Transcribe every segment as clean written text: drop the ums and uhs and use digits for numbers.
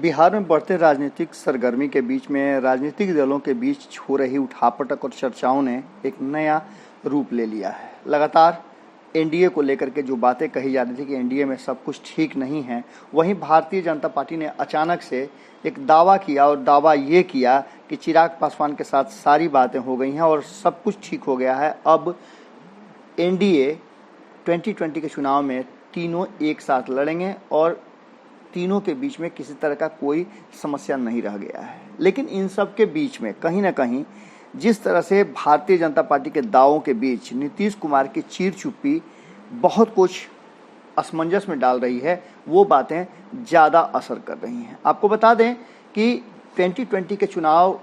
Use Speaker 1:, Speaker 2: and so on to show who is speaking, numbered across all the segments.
Speaker 1: बिहार में बढ़ते राजनीतिक सरगर्मी के बीच में राजनीतिक दलों के बीच हो रही उठापटक और चर्चाओं ने एक नया रूप ले लिया है। लगातार एनडीए को लेकर के जो बातें कही जा रही थी कि एनडीए में सब कुछ ठीक नहीं है, वहीं भारतीय जनता पार्टी ने अचानक से एक दावा किया और दावा ये किया कि चिराग पासवान के साथ सारी बातें हो गई हैं और सब कुछ ठीक हो गया है। अब एनडीए 2020 के चुनाव में तीनों एक साथ लड़ेंगे और तीनों के बीच में किसी तरह का कोई समस्या नहीं रह गया है। लेकिन इन सब के बीच में कहीं ना कहीं जिस तरह से भारतीय जनता पार्टी के दावों के बीच नीतीश कुमार की चीर चुप्पी बहुत कुछ असमंजस में डाल रही है, वो बातें ज़्यादा असर कर रही हैं। आपको बता दें कि 2020 के चुनाव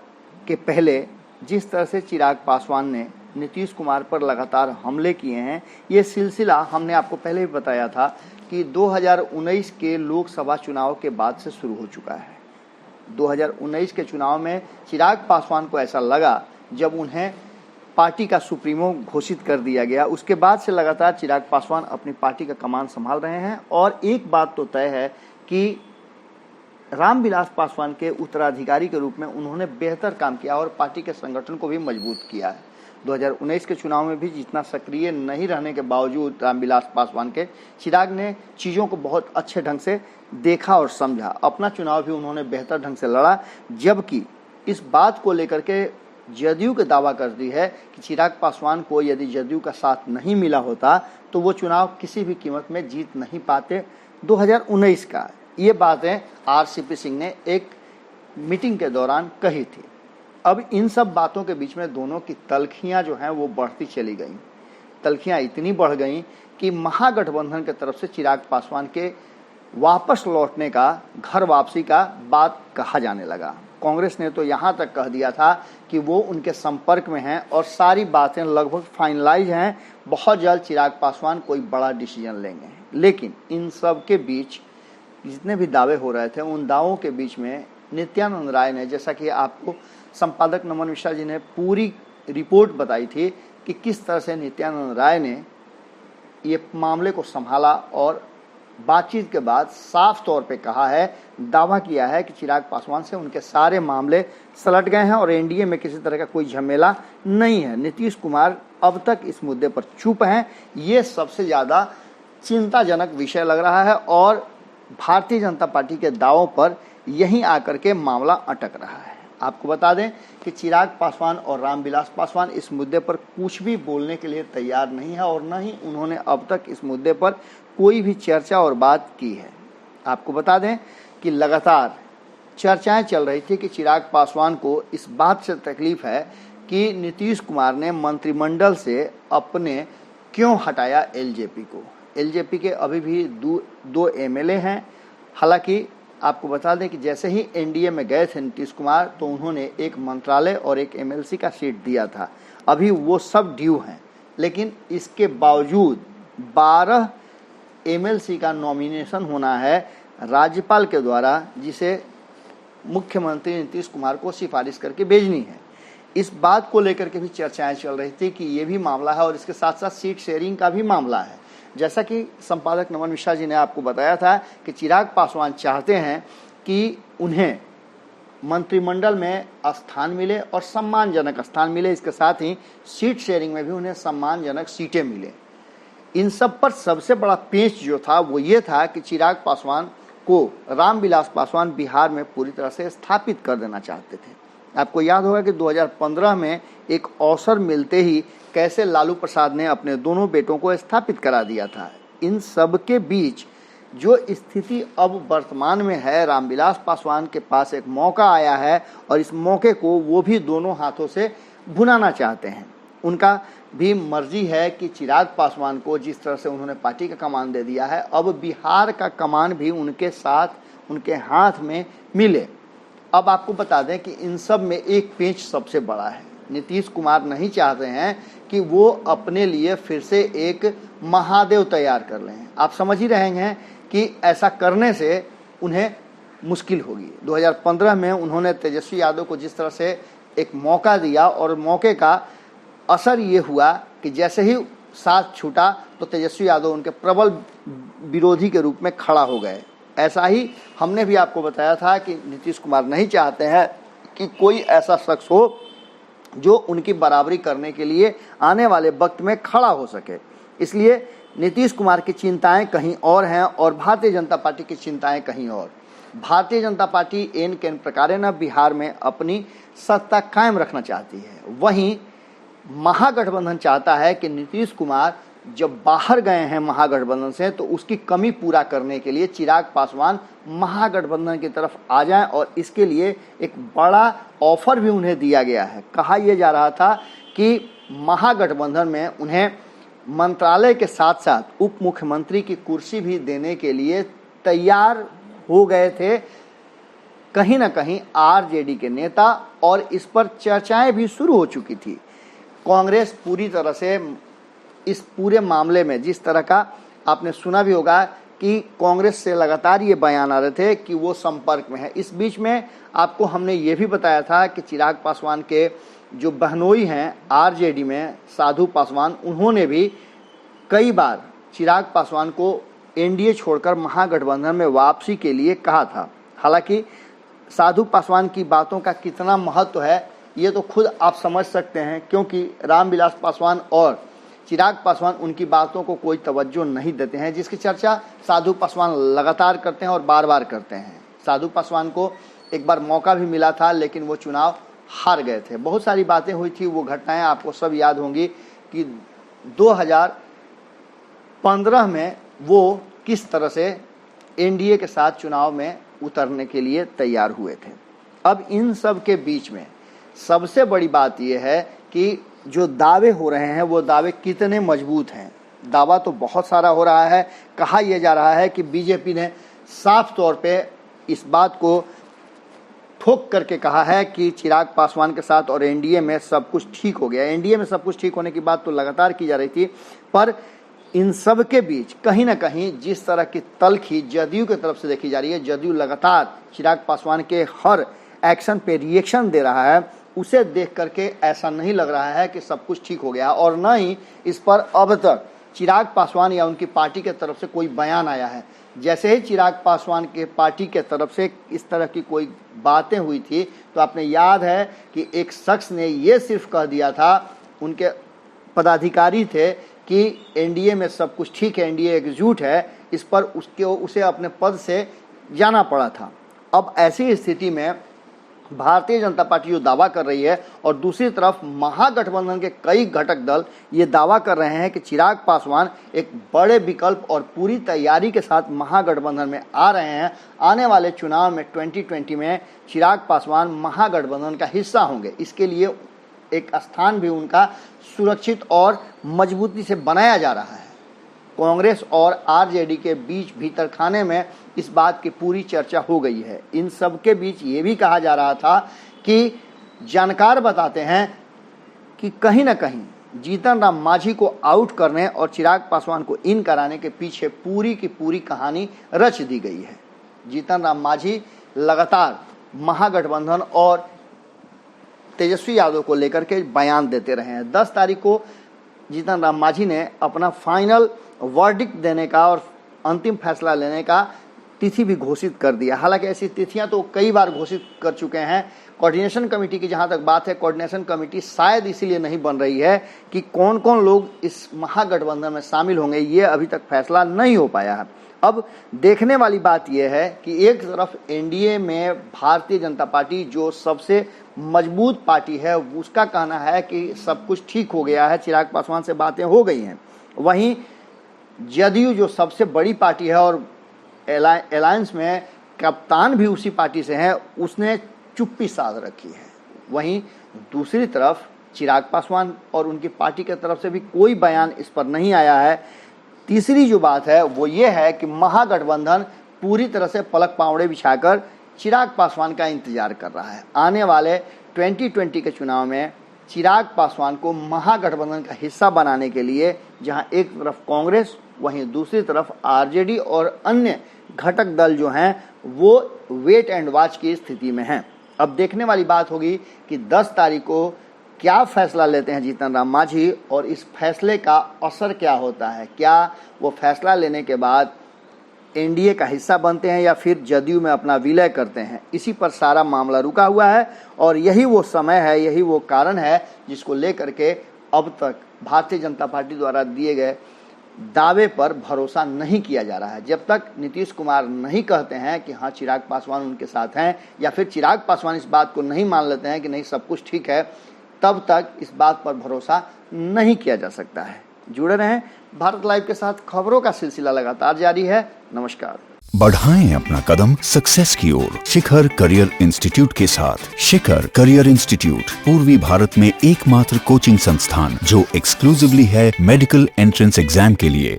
Speaker 1: के पहले जिस तरह से चिराग पासवान ने नीतीश कुमार पर लगातार हमले किए हैं, ये सिलसिला हमने आपको पहले ही बताया था कि 2019 के लोकसभा चुनाव के बाद से शुरू हो चुका है। 2019 के चुनाव में चिराग पासवान को ऐसा लगा जब उन्हें पार्टी का सुप्रीमो घोषित कर दिया गया, उसके बाद से लगातार चिराग पासवान अपनी पार्टी का कमान संभाल रहे हैं। और एक बात तो तय है कि रामविलास पासवान के उत्तराधिकारी के रूप में उन्होंने बेहतर काम किया और पार्टी के संगठन को भी मजबूत किया है। 2019 के चुनाव में भी जितना सक्रिय नहीं रहने के बावजूद रामविलास पासवान के, चिराग ने चीज़ों को बहुत अच्छे ढंग से देखा और समझा। अपना चुनाव भी उन्होंने बेहतर ढंग से लड़ा, जबकि इस बात को लेकर के जदयू का दावा करती है कि चिराग पासवान को यदि जदयू का साथ नहीं मिला होता तो वो चुनाव किसी भी कीमत में जीत नहीं पाते 2019 का। ये बातें आरसीपी सिंह ने एक मीटिंग के दौरान कही थी। अब इन सब बातों के बीच में दोनों की तल्खियां जो हैं वो बढ़ती चली गईं। तल्खियां इतनी बढ़ गईं कि महागठबंधन की तरफ से चिराग पासवान के वापस लौटने का, घर वापसी का बात कहा जाने लगा। कांग्रेस ने तो यहाँ तक कह दिया था कि वो उनके संपर्क में हैं और सारी बातें लगभग फाइनलाइज हैं, बहुत जल्द चिराग पासवान कोई बड़ा डिसीजन लेंगे। लेकिन इन सब के बीच जितने भी दावे हो रहे थे, उन दावों के बीच में नित्यानंद राय ने, जैसा कि आपको संपादक नमन मिश्रा जी ने पूरी रिपोर्ट बताई थी कि किस तरह से नित्यानंद राय ने ये मामले को संभाला और बातचीत के बाद साफ तौर पे कहा है, दावा किया है कि चिराग पासवान से उनके सारे मामले सलट गए हैं और एनडीए में किसी तरह का कोई झमेला नहीं है। नीतीश कुमार अब तक इस मुद्दे पर चुप हैं। ये सबसे ज़्यादा चिंताजनक विषय लग रहा है और भारतीय जनता पार्टी के दावों पर यहीं आकर के मामला अटक रहा है। आपको बता दें कि चिराग पासवान और रामविलास पासवान इस मुद्दे पर कुछ भी बोलने के लिए तैयार नहीं है और न ही उन्होंने अब तक इस मुद्दे पर कोई भी चर्चा और बात की है। आपको बता दें कि लगातार चर्चाएं चल रही थी कि चिराग पासवान को इस बात से तकलीफ है कि नीतीश कुमार ने मंत्रिमंडल से अपने क्यों हटाया एलजेपी को। एलजेपी के अभी भी दो एमएलए हैं। हालांकि आपको बता दें कि जैसे ही एनडीए में गए थे नीतीश कुमार, तो उन्होंने एक मंत्रालय और एक एमएलसी का सीट दिया था। अभी वो सब ड्यू हैं, लेकिन इसके बावजूद 12 एमएलसी का नॉमिनेशन होना है राज्यपाल के द्वारा, जिसे मुख्यमंत्री नीतीश कुमार को सिफारिश करके भेजनी है। इस बात को लेकर के भी चर्चाएं चल रही थी कि ये भी मामला है और इसके साथ साथ सीट शेयरिंग का भी मामला है। जैसा कि संपादक नमन मिश्रा जी ने आपको बताया था कि चिराग पासवान चाहते हैं कि उन्हें मंत्रिमंडल में स्थान मिले और सम्मानजनक स्थान मिले, इसके साथ ही सीट शेयरिंग में भी उन्हें सम्मानजनक सीटें मिले। इन सब पर सबसे बड़ा पेंच जो था वो ये था कि चिराग पासवान को रामविलास पासवान बिहार में पूरी तरह से स्थापित कर देना चाहते थे। आपको याद होगा कि 2015 में एक अवसर मिलते ही कैसे लालू प्रसाद ने अपने दोनों बेटों को स्थापित करा दिया था। इन सब के बीच जो स्थिति अब वर्तमान में है, रामविलास पासवान के पास एक मौका आया है और इस मौके को वो भी दोनों हाथों से भुनाना चाहते हैं। उनका भी मर्जी है कि चिराग पासवान को जिस तरह से उन्होंने पार्टी का कमान दे दिया है, अब बिहार का कमान भी उनके साथ, उनके हाथ में मिले। अब आपको बता दें कि इन सब में एक पेंच सबसे बड़ा है। नीतीश कुमार नहीं चाहते हैं कि वो अपने लिए फिर से एक महादेव तैयार कर लें। आप समझ ही रहे हैं कि ऐसा करने से उन्हें मुश्किल होगी। 2015 में उन्होंने तेजस्वी यादव को जिस तरह से एक मौका दिया और मौके का असर ये हुआ कि जैसे ही साथ छूटा तो तेजस्वी यादव उनके प्रबल विरोधी के रूप में खड़ा हो गए। ऐसा ही हमने भी आपको बताया था कि नीतीश कुमार नहीं चाहते हैं कि कोई ऐसा शख्स हो जो उनकी बराबरी करने के लिए आने वाले वक्त में खड़ा हो सके। इसलिए नीतीश कुमार की चिंताएं कहीं और हैं और भारतीय जनता पार्टी की चिंताएं कहीं और। भारतीय जनता पार्टी एन केन प्रकारे न बिहार में अपनी सत्ता कायम रखना चाहती है, वहीं महागठबंधन चाहता है कि नीतीश कुमार जब बाहर गए हैं महागठबंधन से तो उसकी कमी पूरा करने के लिए चिराग पासवान महागठबंधन की तरफ आ जाएं, और इसके लिए एक बड़ा ऑफर भी उन्हें दिया गया है। कहा यह जा रहा था कि महागठबंधन में उन्हें मंत्रालय के साथ साथ उप मुख्यमंत्री की कुर्सी भी देने के लिए तैयार हो गए थे कहीं ना कहीं आरजेडी के नेता, और इस पर चर्चाएं भी शुरू हो चुकी थी। कांग्रेस पूरी तरह से इस पूरे मामले में, जिस तरह का आपने सुना भी होगा कि कांग्रेस से लगातार ये बयान आ रहे थे कि वो संपर्क में है। इस बीच में आपको हमने ये भी बताया था कि चिराग पासवान के जो बहनोई हैं आरजेडी में, साधु पासवान, उन्होंने भी कई बार चिराग पासवान को एनडीए छोड़कर महागठबंधन में वापसी के लिए कहा था। हालांकि साधु पासवान की बातों का कितना महत्व है ये तो खुद आप समझ सकते हैं, क्योंकि रामविलास पासवान और चिराग पासवान उनकी बातों को कोई तवज्जो नहीं देते हैं, जिसकी चर्चा साधु पासवान लगातार करते हैं और बार बार करते हैं। साधु पासवान को एक बार मौका भी मिला था लेकिन वो चुनाव हार गए थे। बहुत सारी बातें हुई थी, वो घटनाएं आपको सब याद होंगी कि 2015 में वो किस तरह से एनडीए के साथ चुनाव में उतरने के लिए तैयार हुए थे। अब इन सब के बीच में सबसे बड़ी बात यह है कि जो दावे हो रहे हैं वो दावे कितने मजबूत हैं। दावा तो बहुत सारा हो रहा है। कहा यह जा रहा है कि बीजेपी ने साफ तौर पे इस बात को ठोक करके कहा है कि चिराग पासवान के साथ और एनडीए में सब कुछ ठीक हो गया। एनडीए में सब कुछ ठीक होने की बात तो लगातार की जा रही थी, पर इन सब के बीच कहीं ना कहीं जिस तरह की तलखी जदयू की तरफ से देखी जा रही है, जदयू लगातार चिराग पासवान के हर एक्शन पे रिएक्शन दे रहा है, उसे देख करके ऐसा नहीं लग रहा है कि सब कुछ ठीक हो गया, और न ही इस पर अब तक चिराग पासवान या उनकी पार्टी के तरफ से कोई बयान आया है। जैसे ही चिराग पासवान के पार्टी के तरफ से इस तरह की कोई बातें हुई थी तो आपने याद है कि एक शख्स ने ये सिर्फ कह दिया था, उनके पदाधिकारी थे, कि एनडीए में सब कुछ ठीक है, एनडीए एकजुट है। इस पर उसे अपने पद से जाना पड़ा था। अब ऐसी स्थिति में भारतीय जनता पार्टी जो दावा कर रही है और दूसरी तरफ महागठबंधन के कई घटक दल ये दावा कर रहे हैं कि चिराग पासवान एक बड़े विकल्प और पूरी तैयारी के साथ महागठबंधन में आ रहे हैं। आने वाले चुनाव में 2020 में चिराग पासवान महागठबंधन का हिस्सा होंगे। इसके लिए एक स्थान भी उनका सुरक्षित और मजबूती से बनाया जा रहा है। कांग्रेस और आरजेडी के बीच भीतर खाने में इस बात की पूरी चर्चा हो गई है। इन सब के बीच ये भी कहा जा रहा था कि जानकार बताते हैं कि कहीं ना कहीं जीतन राम मांझी को आउट करने और चिराग पासवान को इन कराने के पीछे पूरी की पूरी कहानी रच दी गई है। जीतन राम मांझी लगातार महागठबंधन और तेजस्वी यादव को लेकर के बयान देते रहे हैं। 10 तारीख को जीतन राम मांझी ने अपना फाइनल वर्डिक्ट देने का और अंतिम फैसला लेने का तिथि भी घोषित कर दिया। हालांकि ऐसी तिथियां तो कई बार घोषित कर चुके हैं। कोऑर्डिनेशन कमेटी की जहां तक बात है, कोऑर्डिनेशन कमेटी शायद इसीलिए नहीं बन रही है कि कौन कौन लोग इस महागठबंधन में शामिल होंगे, ये अभी तक फैसला नहीं हो पाया है। अब देखने वाली बात यह है कि एक तरफ एनडीए में भारतीय जनता पार्टी जो सबसे मजबूत पार्टी है उसका कहना है कि सब कुछ ठीक हो गया है, चिराग पासवान से बातें हो गई हैं। वहीं जदयू जो सबसे बड़ी पार्टी है और अलायंस में कप्तान भी उसी पार्टी से हैं, उसने चुप्पी साध रखी है। वहीं दूसरी तरफ चिराग पासवान और उनकी पार्टी की तरफ से भी कोई बयान इस पर नहीं आया है। तीसरी जो बात है वो ये है कि महागठबंधन पूरी तरह से पलक पावड़े बिछाकर चिराग पासवान का इंतजार कर रहा है। आने वाले 2020 के चुनाव में चिराग पासवान को महागठबंधन का हिस्सा बनाने के लिए जहां एक तरफ कांग्रेस वहीं दूसरी तरफ आरजेडी और अन्य घटक दल जो हैं वो वेट एंड वॉच की स्थिति में हैं। अब देखने वाली बात होगी कि 10 तारीख को क्या फैसला लेते हैं जीतन राम मांझी और इस फैसले का असर क्या होता है। क्या वो फैसला लेने के बाद एनडीए का हिस्सा बनते हैं या फिर जदयू में अपना विलय करते हैं। इसी पर सारा मामला रुका हुआ है और यही वो समय है, यही वो कारण है जिसको लेकर के अब तक भारतीय जनता पार्टी द्वारा दिए गए दावे पर भरोसा नहीं किया जा रहा है। जब तक नीतीश कुमार नहीं कहते हैं कि हाँ चिराग पासवान उनके साथ हैं, या फिर चिराग पासवान इस बात को नहीं मान लेते हैं कि नहीं सब कुछ ठीक है, तब तक इस बात पर भरोसा नहीं किया जा सकता है। जुड़े रहें भारत लाइव के साथ, खबरों का सिलसिला लगातार जारी है। नमस्कार।
Speaker 2: बढ़ाएं अपना कदम सक्सेस की ओर शिखर करियर इंस्टीट्यूट के साथ। शिखर करियर इंस्टीट्यूट पूर्वी भारत में एकमात्र कोचिंग संस्थान जो एक्सक्लूसिवली है मेडिकल एंट्रेंस एग्जाम के लिए।